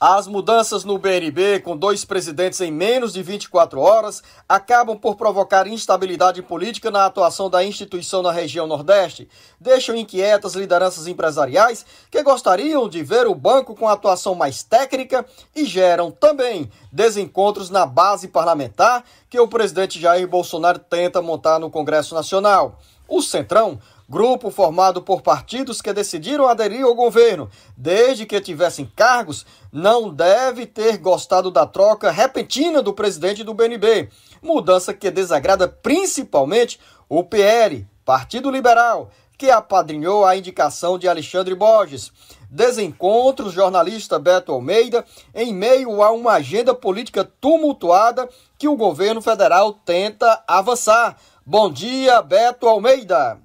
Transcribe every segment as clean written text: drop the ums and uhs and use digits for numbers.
As mudanças no BNB, com 2 presidentes em menos de 24 horas, acabam por provocar instabilidade política na atuação da instituição na região Nordeste. Deixam inquietas lideranças empresariais que gostariam de ver o banco com atuação mais técnica e geram também desencontros na base parlamentar que o presidente Jair Bolsonaro tenta montar no Congresso Nacional. O Centrão, grupo formado por partidos que decidiram aderir ao governo desde que tivessem cargos, não deve ter gostado da troca repentina do presidente do BNB, mudança que desagrada principalmente o PL, Partido Liberal, que apadrinhou a indicação de Alexandre Borges. Desencontros, jornalista Beto Almeida, em meio a uma agenda política tumultuada que o governo federal tenta avançar. Bom dia, Beto Almeida.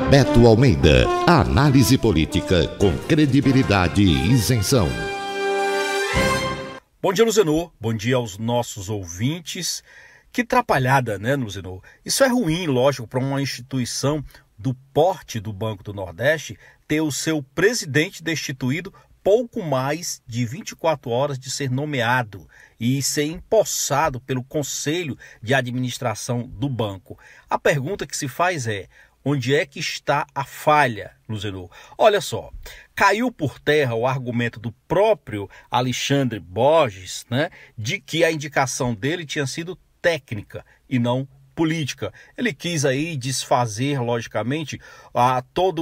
Beto Almeida, análise política com credibilidade e isenção. Bom dia, Luzenor. Bom dia aos nossos ouvintes. Que atrapalhada, né, Luzenor? Isso é ruim, lógico, para uma instituição do porte do Banco do Nordeste ter o seu presidente destituído pouco mais de 24 horas de ser nomeado e ser empossado pelo Conselho de Administração do banco. A pergunta que se faz é: onde é que está a falha, Luzenor? Olha só, caiu por terra o argumento do próprio Alexandre Borges, né, de que a indicação dele tinha sido técnica e não política. Ele quis aí desfazer, logicamente, toda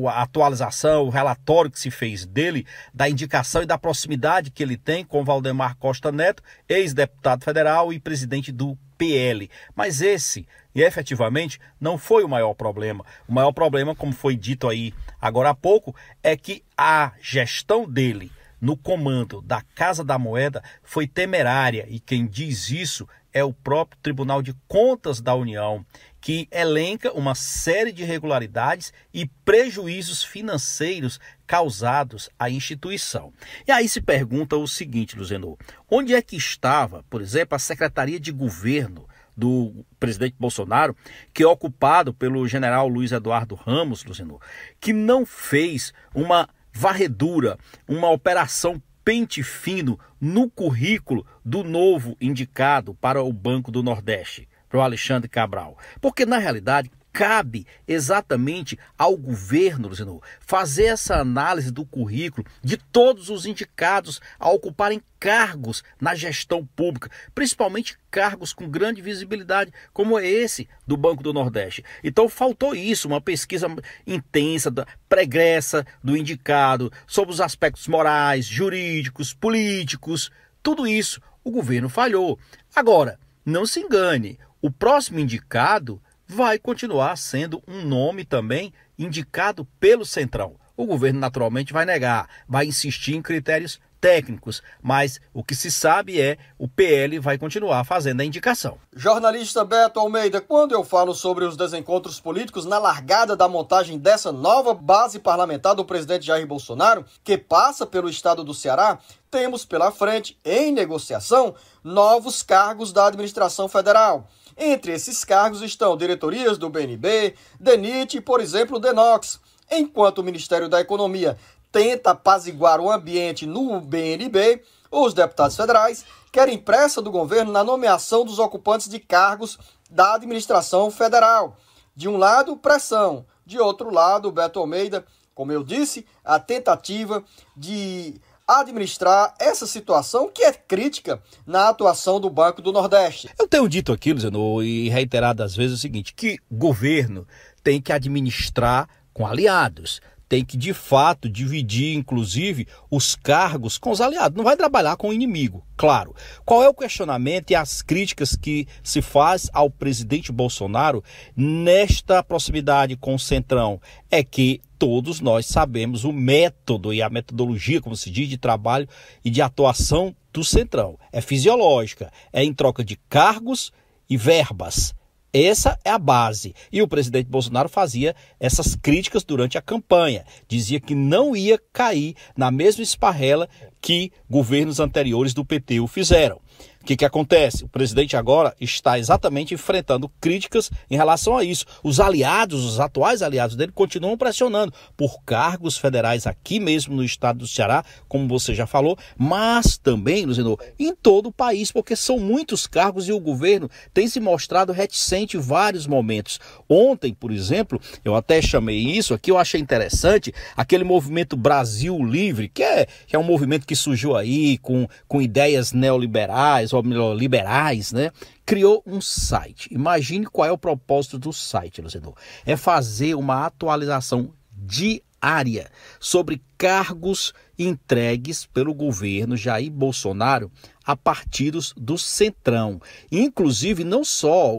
a atualização, o relatório que se fez dele, da indicação e da proximidade que ele tem com Valdemar Costa Neto, ex-deputado federal e presidente do PL. Mas esse, efetivamente, não foi o maior problema. O maior problema, como foi dito aí agora há pouco, é que a gestão dele no comando da Casa da Moeda foi temerária, e quem diz isso é o próprio Tribunal de Contas da União, que elenca uma série de irregularidades e prejuízos financeiros causados à instituição. E aí se pergunta o seguinte, Luzenor: onde é que estava, por exemplo, a Secretaria de Governo do presidente Bolsonaro, que é ocupado pelo general Luiz Eduardo Ramos, Luzenor, que não fez uma varredura, uma operação pente fino no currículo do novo indicado para o Banco do Nordeste, para o Alexandre Cabral? Porque, na realidade, cabe exatamente ao governo, Luzenor, fazer essa análise do currículo de todos os indicados a ocuparem cargos na gestão pública, principalmente cargos com grande visibilidade, como é esse do Banco do Nordeste. Então faltou isso, uma pesquisa intensa, pregressa do indicado, sobre os aspectos morais, jurídicos, políticos, tudo isso o governo falhou. Agora, não se engane, o próximo indicado vai continuar sendo um nome também indicado pelo Centrão. O governo naturalmente vai negar, vai insistir em critérios técnicos, mas o que se sabe é o PL vai continuar fazendo a indicação. Jornalista Beto Almeida, quando eu falo sobre os desencontros políticos na largada da montagem dessa nova base parlamentar do presidente Jair Bolsonaro, que passa pelo estado do Ceará, temos pela frente, em negociação, novos cargos da administração federal. Entre esses cargos estão diretorias do BNB, DENIT e, por exemplo, DENOX. Enquanto o Ministério da Economia tenta apaziguar o ambiente no BNB, os deputados federais querem pressa do governo na nomeação dos ocupantes de cargos da administração federal. De um lado, pressão. De outro lado, Beto Almeida, como eu disse, a tentativa de administrar essa situação que é crítica na atuação do Banco do Nordeste. Eu tenho dito aqui, Luzenor, e reiteradas vezes o seguinte, que governo tem que administrar com aliados, tem que de fato dividir inclusive os cargos com os aliados, não vai trabalhar com o inimigo, claro. Qual é o questionamento e as críticas que se faz ao presidente Bolsonaro nesta proximidade com o Centrão? É que todos nós sabemos o método e a metodologia, como se diz, de trabalho e de atuação do Centrão. É fisiológica, é em troca de cargos e verbas. Essa é a base. E o presidente Bolsonaro fazia essas críticas durante a campanha. Dizia que não ia cair na mesma esparrela que governos anteriores do PT o fizeram. O que acontece? O presidente agora está exatamente enfrentando críticas em relação a isso. Os aliados, os atuais aliados dele, continuam pressionando por cargos federais aqui mesmo no estado do Ceará, como você já falou, mas também, Luciano, em todo o país, porque são muitos cargos e o governo tem se mostrado reticente em vários momentos. Ontem, por exemplo, eu até chamei isso aqui, eu achei interessante, aquele movimento Brasil Livre, que é um movimento que surgiu aí com ideias neoliberais, ou melhor, liberais, né? Criou um site. Imagine qual é o propósito do site, Luciano. É fazer uma atualização diária sobre cargos entregues pelo governo Jair Bolsonaro a partidos do Centrão. Inclusive, não só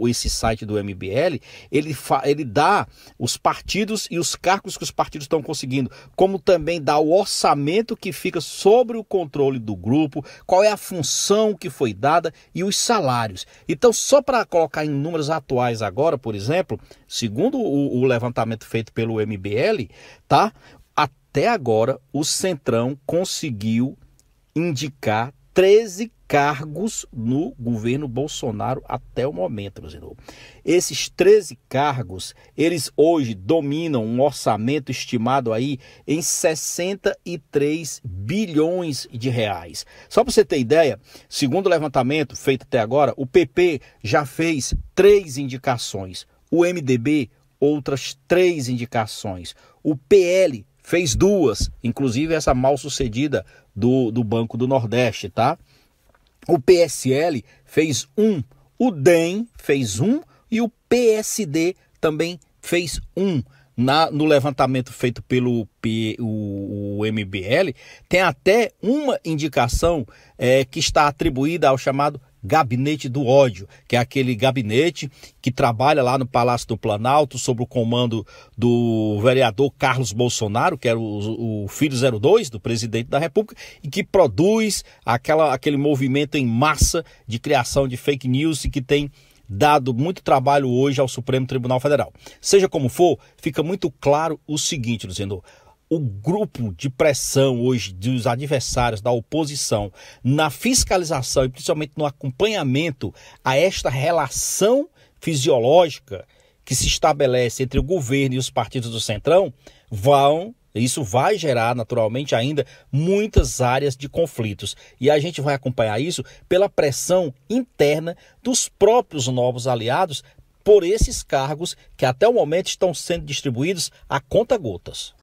esse site do MBL, ele dá os partidos e os cargos que os partidos estão conseguindo, como também dá o orçamento que fica sobre o controle do grupo, qual é a função que foi dada e os salários. Então, só para colocar em números atuais agora, por exemplo, segundo o levantamento feito pelo MBL, tá? Até agora, o Centrão conseguiu indicar 13 cargos no governo Bolsonaro até o momento, Luciano. Esses 13 cargos, eles hoje dominam um orçamento estimado aí em 63 bilhões de reais. Só para você ter ideia, segundo o levantamento feito até agora, o PP já fez 3 indicações, o MDB outras 3 indicações, o PL fez 2, inclusive essa mal sucedida do Banco do Nordeste, tá? O PSL fez 1, o DEM fez 1 e o PSD também fez 1. No levantamento feito pelo o MBL, tem até uma indicação que está atribuída ao chamado Gabinete do Ódio, que é aquele gabinete que trabalha lá no Palácio do Planalto sob o comando do vereador Carlos Bolsonaro, que era o filho 02 do presidente da República, e que produz aquele movimento em massa de criação de fake news e que tem dado muito trabalho hoje ao Supremo Tribunal Federal. Seja como for, fica muito claro o seguinte, Luciano: o grupo de pressão hoje dos adversários da oposição na fiscalização e principalmente no acompanhamento a esta relação fisiológica que se estabelece entre o governo e os partidos do Centrão, isso vai gerar naturalmente ainda muitas áreas de conflitos. E a gente vai acompanhar isso pela pressão interna dos próprios novos aliados por esses cargos que até o momento estão sendo distribuídos a conta-gotas.